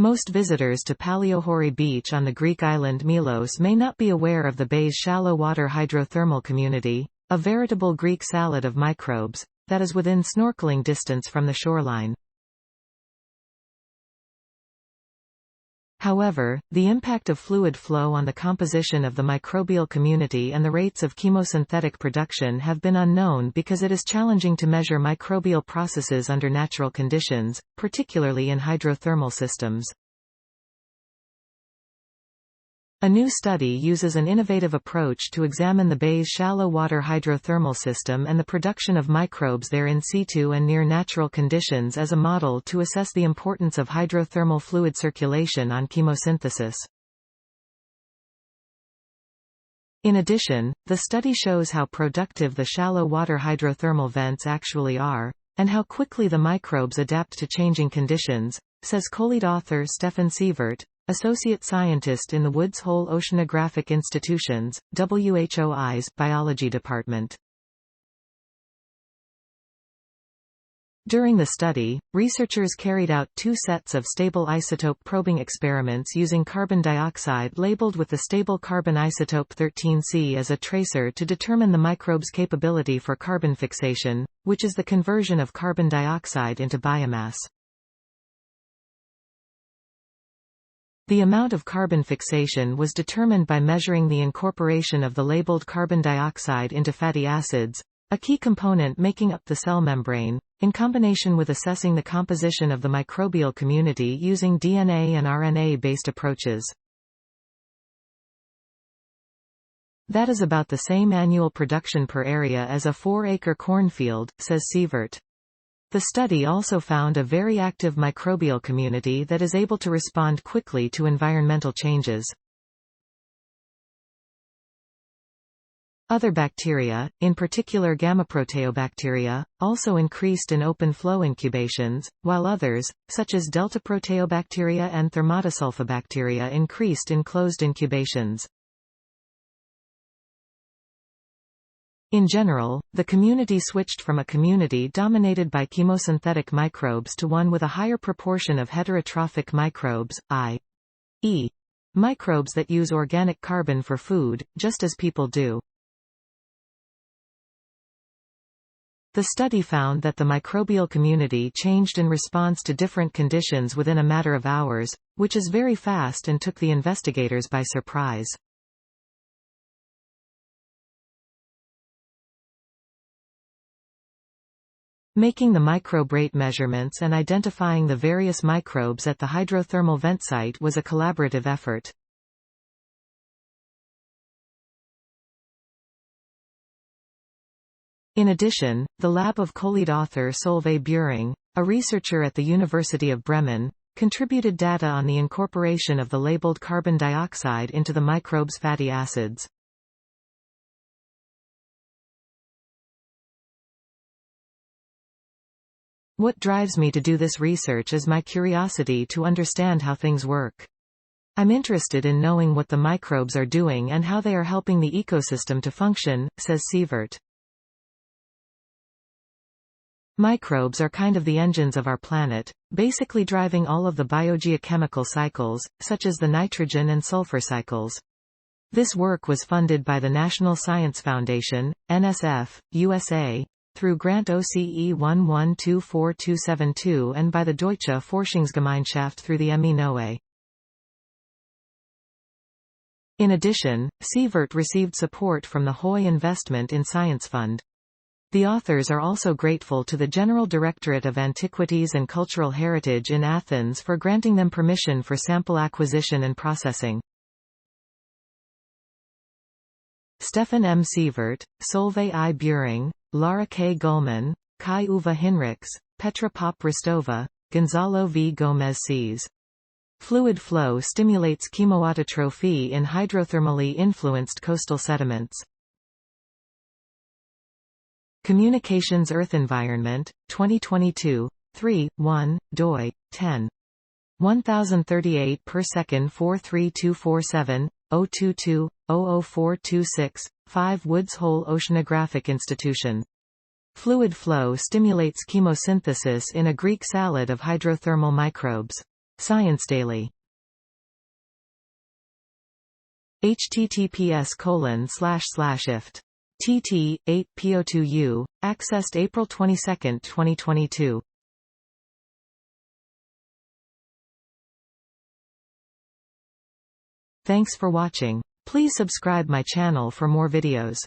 Most visitors to Paliochori Beach on the Greek island Milos may not be aware of the bay's shallow water hydrothermal community, a veritable Greek salad of microbes, that is within snorkeling distance from the shoreline. However, the impact of fluid flow on the composition of the microbial community and the rates of chemosynthetic production have been unknown because it is challenging to measure microbial processes under natural conditions, particularly in hydrothermal systems. A new study uses an innovative approach to examine the bay's shallow water hydrothermal system and the production of microbes there in situ and near natural conditions as a model to assess the importance of hydrothermal fluid circulation on chemosynthesis. In addition, the study shows how productive the shallow water hydrothermal vents actually are, and how quickly the microbes adapt to changing conditions, says co-lead author Stefan Sievert, Associate Scientist in the Woods Hole Oceanographic Institution's, WHOI's, Biology Department. During the study, researchers carried out 2 sets of stable isotope probing experiments using carbon dioxide labeled with the stable carbon isotope 13C as a tracer to determine the microbe's capability for carbon fixation, which is the conversion of carbon dioxide into biomass. The amount of carbon fixation was determined by measuring the incorporation of the labeled carbon dioxide into fatty acids, a key component making up the cell membrane, in combination with assessing the composition of the microbial community using DNA and RNA-based approaches. That is about the same annual production per area as a 4-acre cornfield, says Sievert. The study also found a very active microbial community that is able to respond quickly to environmental changes. Other bacteria, in particular gamma-proteobacteria, also increased in open-flow incubations, while others, such as delta-proteobacteria and thermatosulfobacteria, increased in closed incubations. In general, the community switched from a community dominated by chemosynthetic microbes to one with a higher proportion of heterotrophic microbes, i.e., microbes that use organic carbon for food, just as people do. The study found that the microbial community changed in response to different conditions within a matter of hours, which is very fast and took the investigators by surprise. Making the microbe rate measurements and identifying the various microbes at the hydrothermal vent site was a collaborative effort. In addition, the lab of co-lead author Solveig Bjøring, a researcher at the University of Bremen, contributed data on the incorporation of the labeled carbon dioxide into the microbe's fatty acids. What drives me to do this research is my curiosity to understand how things work. I'm interested in knowing what the microbes are doing and how they are helping the ecosystem to function, says Sievert. Microbes are kind of the engines of our planet, basically driving all of the biogeochemical cycles, such as the nitrogen and sulfur cycles. This work was funded by the National Science Foundation, NSF, USA, through grant OCE 1124272 and by the Deutsche Forschungsgemeinschaft through the ME-NOE. In addition, Sievert received support from the Hoy Investment in Science Fund. The authors are also grateful to the General Directorate of Antiquities and Cultural Heritage in Athens for granting them permission for sample acquisition and processing. Stefan M. Sievert, Solveig I. Bjøring, Lara K. Gullman, Kai Uwe Hinrichs, Petra Pop Ristova, Gonzalo V. Gomez Cs. Fluid flow stimulates chemoautotrophy in hydrothermally influenced coastal sediments. Communications Earth Environment, 2022, 3-1, doi, 10. 1038 per second 43247, 022, 00426, 5 Woods Hole Oceanographic Institution. Fluid flow stimulates chemosynthesis in a Greek salad of hydrothermal microbes. Science Daily. https://ift. TT 8 PO2U accessed April 22, 2022. Thanks for watching. Please subscribe my channel for more videos.